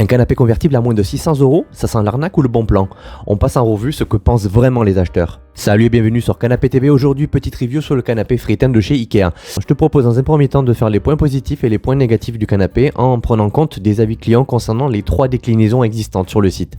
Un canapé convertible à moins de 600 €, ça sent l'arnaque ou le bon plan? On passe en revue ce que pensent vraiment les acheteurs. Salut et bienvenue sur Canapé TV. Aujourd'hui, petite review sur le canapé Frieten de chez Ikea. Je te propose dans un premier temps de faire les points positifs et les points négatifs du canapé en prenant compte des avis clients concernant les 3 déclinaisons existantes sur le site.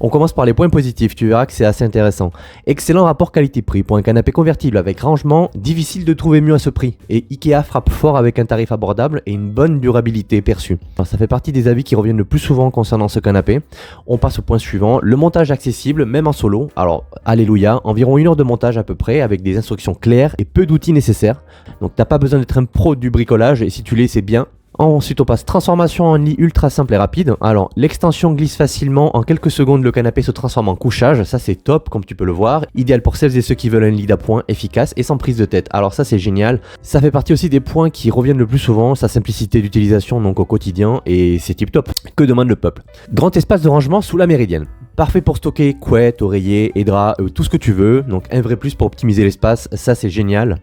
On commence par les points positifs, tu verras que c'est assez intéressant. Excellent rapport qualité-prix pour un canapé convertible avec rangement, difficile de trouver mieux à ce prix. Et Ikea frappe fort avec un tarif abordable et une bonne durabilité perçue. Ça fait partie des avis qui reviennent le plus souvent concernant ce canapé. On passe au point suivant, le montage accessible, même en solo. Alors, alléluia, environ 1 heure de montage à peu près, avec des instructions claires et peu d'outils nécessaires. Donc t'as pas besoin d'être un pro du bricolage, et si tu l'es, c'est bien. Ensuite, on passe transformation en lit ultra simple et rapide. Alors, l'extension glisse facilement. En quelques secondes, le canapé se transforme en couchage. Ça, c'est top, comme tu peux le voir. Idéal pour celles et ceux qui veulent un lit d'appoint efficace et sans prise de tête. Alors ça, c'est génial. Ça fait partie aussi des points qui reviennent le plus souvent. Sa simplicité d'utilisation donc au quotidien, et c'est tip top. Que demande le peuple? Grand espace de rangement sous la méridienne. Parfait pour stocker couettes, oreillers et draps, tout ce que tu veux. Donc un vrai plus pour optimiser l'espace. Ça, c'est génial.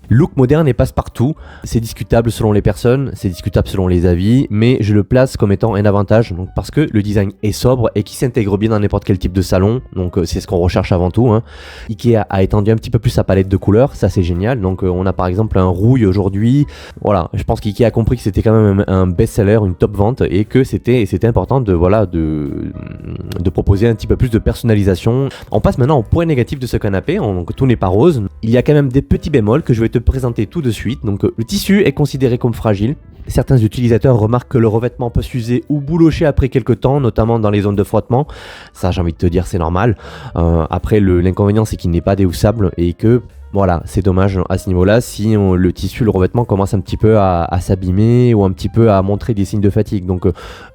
Look moderne et passe-partout, c'est discutable selon les personnes, c'est discutable selon les avis, mais je le place comme étant un avantage, donc parce que le design est sobre et qui s'intègre bien dans n'importe quel type de salon, donc c'est ce qu'on recherche avant tout. Ikea a étendu un petit peu plus sa palette de couleurs, ça c'est génial, donc on a par exemple un rouille aujourd'hui, voilà, je pense qu'Ikea a compris que c'était quand même un best-seller, une top vente, et que c'était important de proposer un petit peu plus de personnalisation. On passe maintenant au point négatif de ce canapé, donc tout n'est pas rose, il y a quand même des petits bémols que je vais te présenter tout de suite. Donc le tissu est considéré comme fragile. Certains utilisateurs remarquent que le revêtement peut s'user ou boulocher après quelques temps, notamment dans les zones de frottement. Ça, j'ai envie de te dire, c'est normal. Après, l'inconvénient, c'est qu'il n'est pas déhoussable et que voilà, c'est dommage à ce niveau-là si le tissu, le revêtement commence un petit peu à s'abîmer ou un petit peu à montrer des signes de fatigue. Donc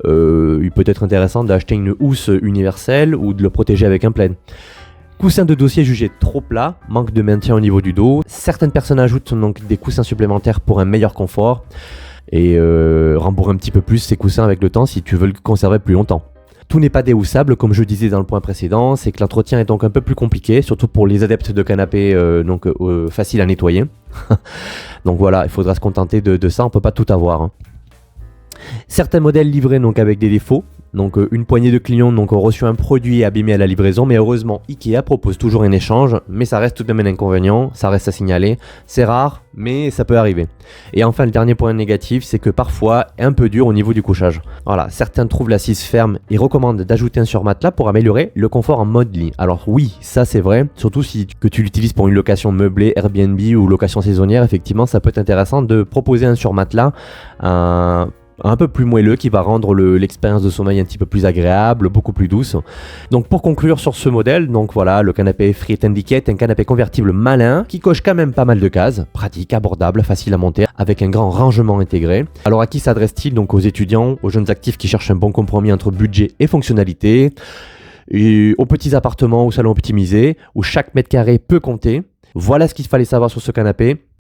il peut être intéressant d'acheter une housse universelle ou de le protéger avec un plaid. Coussin de dossier jugé trop plat, manque de maintien au niveau du dos. Certaines personnes ajoutent donc des coussins supplémentaires pour un meilleur confort et rembourrer un petit peu plus ces coussins avec le temps si tu veux le conserver plus longtemps. Tout n'est pas déhoussable, comme je disais dans le point précédent, c'est que l'entretien est donc un peu plus compliqué, surtout pour les adeptes de canapés facile à nettoyer. Donc voilà, il faudra se contenter de ça, on peut pas tout avoir. Certains modèles livrés donc avec des défauts. Donc une poignée de clients ont reçu un produit abîmé à la livraison, mais heureusement Ikea propose toujours un échange, mais ça reste tout de même un inconvénient, ça reste à signaler, c'est rare, mais ça peut arriver. Et enfin le dernier point négatif, c'est que parfois un peu dur au niveau du couchage. Voilà, certains trouvent l'assise ferme et recommandent d'ajouter un surmatelas pour améliorer le confort en mode lit. Alors oui, ça c'est vrai, surtout si tu l'utilises pour une location meublée, Airbnb ou location saisonnière, effectivement ça peut être intéressant de proposer un surmatelas, un peu plus moelleux qui va rendre l'expérience de sommeil un petit peu plus agréable, beaucoup plus douce. Donc pour conclure sur ce modèle, donc voilà, le canapé Frieten d'Ikea est un canapé convertible malin qui coche quand même pas mal de cases, pratique, abordable, facile à monter, avec un grand rangement intégré. Alors à qui s'adresse-t-il? Donc aux étudiants, aux jeunes actifs qui cherchent un bon compromis entre budget et fonctionnalité, et aux petits appartements ou salons optimisés où chaque mètre carré peut compter. Voilà ce qu'il fallait savoir sur ce canapé.